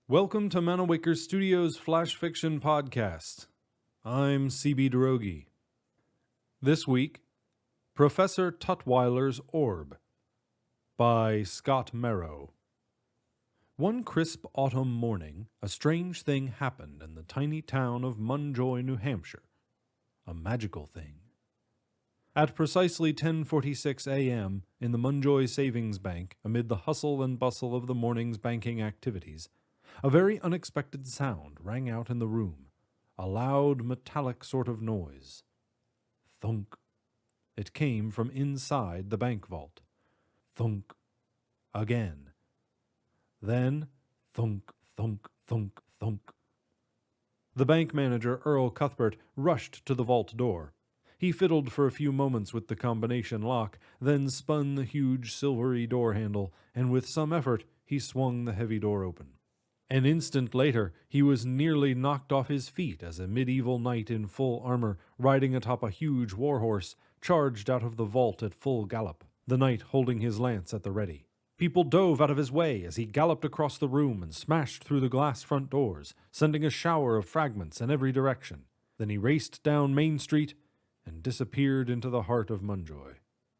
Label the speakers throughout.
Speaker 1: Welcome to Manawaker Studios Flash Fiction Podcast. I'm C.B. Droege. This week, Professor Tutwiler's Orb by Scott Merrow. One crisp autumn morning, a strange thing happened in the tiny town of Munjoy, New Hampshire. A magical thing. At precisely 10:46 a.m., in the Munjoy Savings Bank, amid the hustle and bustle of the morning's banking activities, a very unexpected sound rang out in the room, a loud, metallic sort of noise. Thunk. It came from inside the bank vault. Thunk. Again. Then, thunk, thunk, thunk, thunk. The bank manager, Earl Cuthbert, rushed to the vault door. He fiddled for a few moments with the combination lock, then spun the huge silvery door handle, and with some effort he swung the heavy door open. An instant later, he was nearly knocked off his feet as a medieval knight in full armor, riding atop a huge warhorse, charged out of the vault at full gallop, the knight holding his lance at the ready. People dove out of his way as he galloped across the room and smashed through the glass front doors, sending a shower of fragments in every direction. Then he raced down Main Street and disappeared into the heart of Munjoy.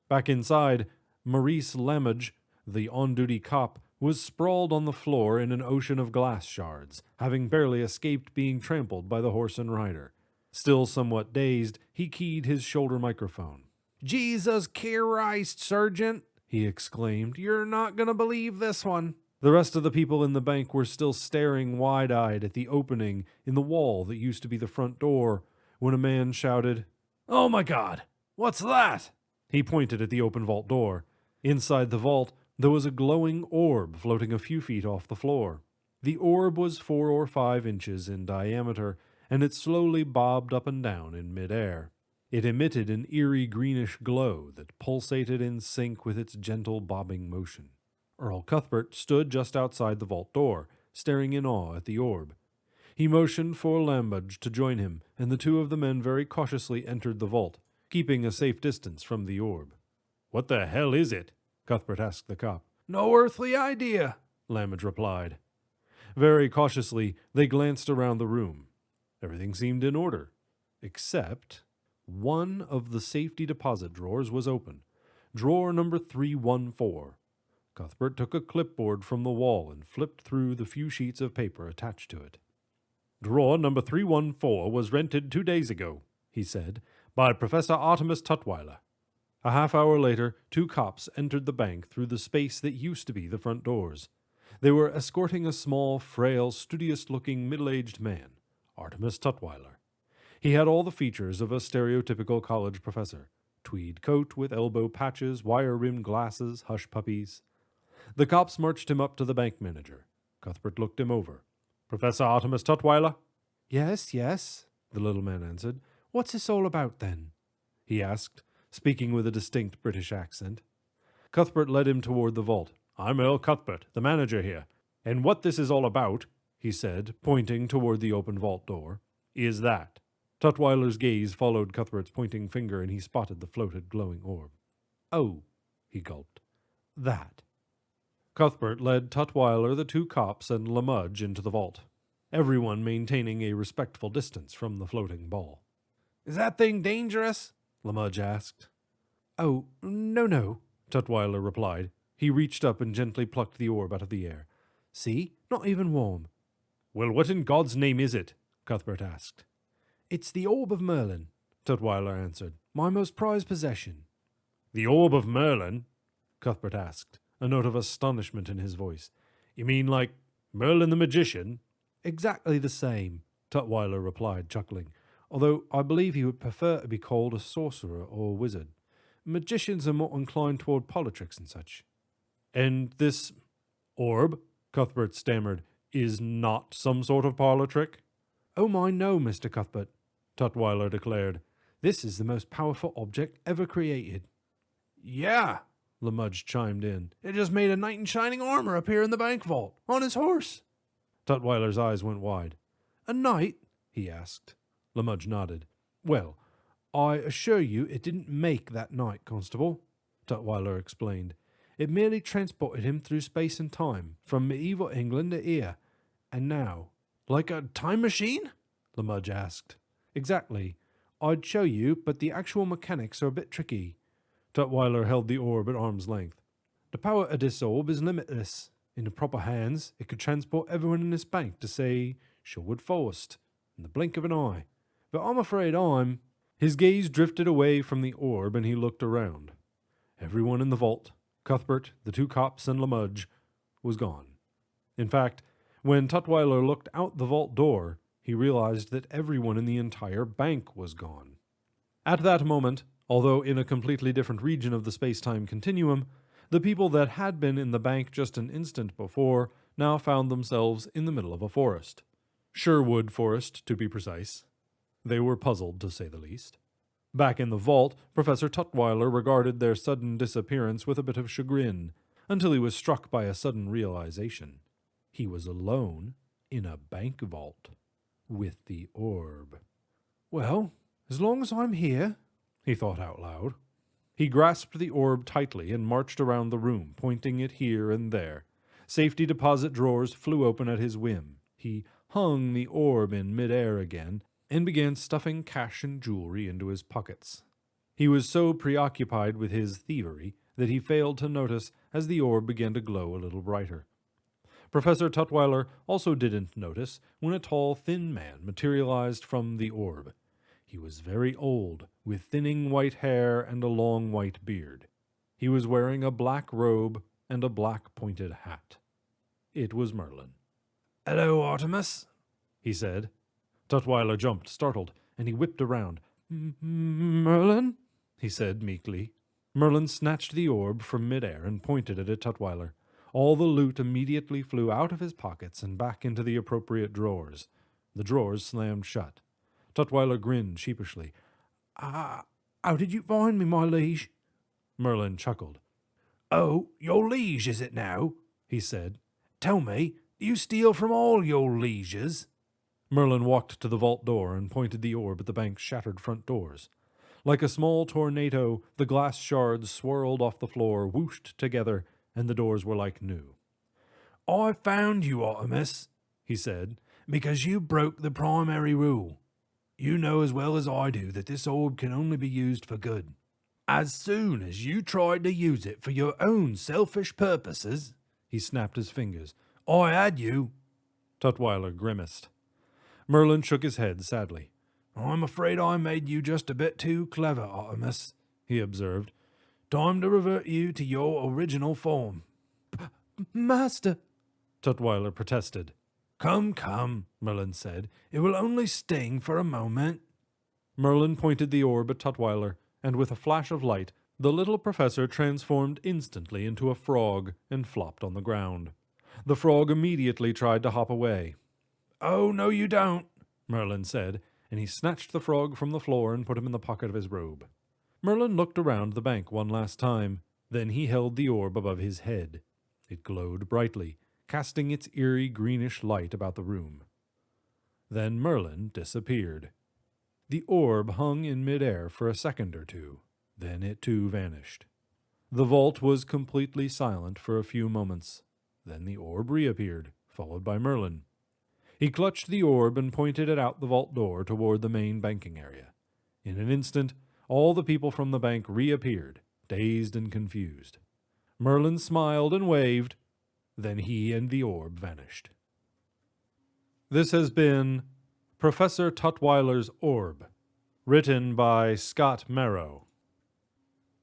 Speaker 1: Back inside, Maurice Lamage, the on-duty cop, was sprawled on the floor in an ocean of glass shards, having barely escaped being trampled by the horse and rider. Still somewhat dazed, he keyed his shoulder microphone. "Jesus Christ, Sergeant!" he exclaimed. "You're not gonna believe this one." The rest of the people in the bank were still staring wide-eyed at the opening in the wall that used to be the front door, when a man shouted, "Oh my God! What's that?" He pointed at the open vault door. Inside the vault, there was a glowing orb floating a few feet off the floor. The orb was 4 or 5 inches in diameter, and it slowly bobbed up and down in midair. It emitted an eerie greenish glow that pulsated in sync with its gentle bobbing motion. Earl Cuthbert stood just outside the vault door, staring in awe at the orb. He motioned for Lamage to join him, and the two of the men very cautiously entered the vault, keeping a safe distance from the orb. "What the hell is it?" Cuthbert asked the cop. "No earthly idea," Lamage replied. Very cautiously, they glanced around the room. Everything seemed in order, except one of the safety deposit drawers was open. Drawer number 314. Cuthbert took a clipboard from the wall and flipped through the few sheets of paper attached to it. "Drawer number 314 was rented 2 days ago," he said, "by Professor Artemis Tutwiler." A half-hour later, 2 cops entered the bank through the space that used to be the front doors. They were escorting a small, frail, studious-looking, middle-aged man, Artemis Tutwiler. He had all the features of a stereotypical college professor: tweed coat with elbow patches, wire-rimmed glasses, hush-puppies. The cops marched him up to the bank manager. Cuthbert looked him over. "Professor Artemis Tutwiler?" "Yes, yes," the little man answered. "What's this all about, then?" he asked, speaking with a distinct British accent. Cuthbert led him toward the vault. "I'm Earl Cuthbert, the manager here, and what this is all about," he said, pointing toward the open vault door, "is that." Tutwiler's gaze followed Cuthbert's pointing finger, and he spotted the floated, glowing orb. "Oh," he gulped. "That." Cuthbert led Tutwiler, the 2 cops, and Lamage into the vault, everyone maintaining a respectful distance from the floating ball. "Is that thing dangerous?" Lamage asked. "Oh, no," Tutwiler replied. He reached up and gently plucked the orb out of the air. "See? Not even warm." "Well, what in God's name is it?" Cuthbert asked. "It's the Orb of Merlin," Tutwiler answered. "My most prized possession." "The Orb of Merlin?" Cuthbert asked, a note of astonishment in his voice. "You mean like Merlin the magician?" "Exactly the same," Tutwiler replied, chuckling, "although I believe he would prefer to be called a sorcerer or a wizard. Magicians are more inclined toward politics and such." "And this orb," Cuthbert stammered, "is not some sort of parlor trick?" "Oh my, no, Mr. Cuthbert," Tutwiler declared. "This is the most powerful object ever created." "Yeah," Lamage chimed in. "It just made a knight in shining armor appear in the bank vault, on his horse." Tutwiler's eyes went wide. "A knight?" he asked. Lamage nodded. "Well, I assure you it didn't make that night, Constable, Tutwiler explained. It merely transported him through space and time, from medieval England to here, and now. Like a time machine? Lamudge asked. Exactly. I'd show you, but the actual mechanics are a bit tricky. Tutwiler held the orb at arm's length. The power of this orb is limitless. In the proper hands, it could transport everyone in this bank to, say, Sherwood Forest, in the blink of an eye. But I'm afraid I'm... His gaze drifted away from the orb and he looked around. Everyone in the vault, Cuthbert, the two cops, and Lamudge, was gone. In fact, when Tutwiler looked out the vault door, he realized that everyone in the entire bank was gone. At that moment, although in a completely different region of the space-time continuum, the people that had been in the bank just an instant before now found themselves in the middle of a forest. Sherwood Forest, to be precise. They were puzzled, to say the least. Back in the vault, Professor Tutwiler regarded their sudden disappearance with a bit of chagrin, until he was struck by a sudden realization. He was alone in a bank vault with the orb. Well, as long as I'm here, he thought out loud. He grasped the orb tightly and marched around the room, pointing it here and there. Safety deposit drawers flew open at his whim. He hung the orb in midair again and began stuffing cash and jewelry into his pockets. He was so preoccupied with his thievery that he failed to notice as the orb began to glow a little brighter. Professor Tutwiler also didn't notice when a tall, thin man materialized from the orb. He was very old, with thinning white hair and a long white beard. He was wearing a black robe and a black pointed hat. It was Merlin. "Hello, Artemis," he said. Tutwiler jumped, startled, and he whipped around. "Merlin?" he said meekly. Merlin snatched the orb from midair and pointed it at Tutwiler. All the loot immediately flew out of his pockets and back into the appropriate drawers. The drawers slammed shut. Tutwiler grinned sheepishly. How did you find me, my liege?" Merlin chuckled. "Oh, your liege, is it now?" he said. "Tell me, do you steal from all your lieges?" Merlin walked to the vault door and pointed the orb at the bank's shattered front doors. Like a small tornado, the glass shards swirled off the floor, whooshed together, and the doors were like new. "I found you, Artemis," he said, "because you broke the primary rule. You know as well as I do that this orb can only be used for good. As soon as you tried to use it for your own selfish purposes," he snapped his fingers, "I had you." Tutwiler grimaced. Merlin shook his head sadly. "I'm afraid I made you just a bit too clever, Artemis," he observed. "Time to revert you to your original form." "Master," Tutwiler protested. Come, Merlin said. "It will only sting for a moment." Merlin pointed the orb at Tutwiler, and with a flash of light, the little professor transformed instantly into a frog and flopped on the ground. The frog immediately tried to hop away. "Oh, no you don't," Merlin said, and he snatched the frog from the floor and put him in the pocket of his robe. Merlin looked around the bank one last time. Then he held the orb above his head. It glowed brightly, casting its eerie greenish light about the room. Then Merlin disappeared. The orb hung in midair for a second or two. Then it too vanished. The vault was completely silent for a few moments. Then the orb reappeared, followed by Merlin. He clutched the orb and pointed it out the vault door toward the main banking area. In an instant, all the people from the bank reappeared, dazed and confused. Merlin smiled and waved. Then he and the orb vanished. This has been Professor Tutwiler's Orb, written by Scott Marrow.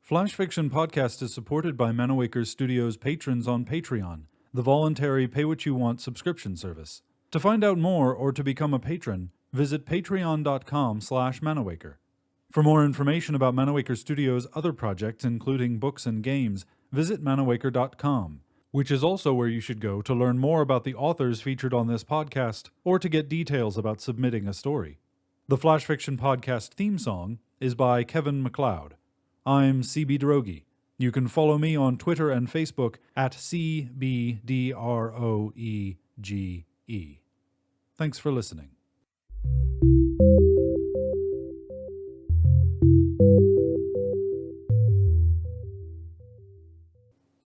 Speaker 1: Flash Fiction Podcast is supported by Manawaker Studios patrons on Patreon, the voluntary pay-what-you-want subscription service. To find out more or to become a patron, visit patreon.com/Manawaker. For more information about Manawaker Studios' other projects, including books and games, visit manawaker.com, which is also where you should go to learn more about the authors featured on this podcast or to get details about submitting a story. The Flash Fiction Podcast theme song is by Kevin MacLeod. I'm CB Droege. You can follow me on Twitter and Facebook at CBDROEGE. Thanks for listening.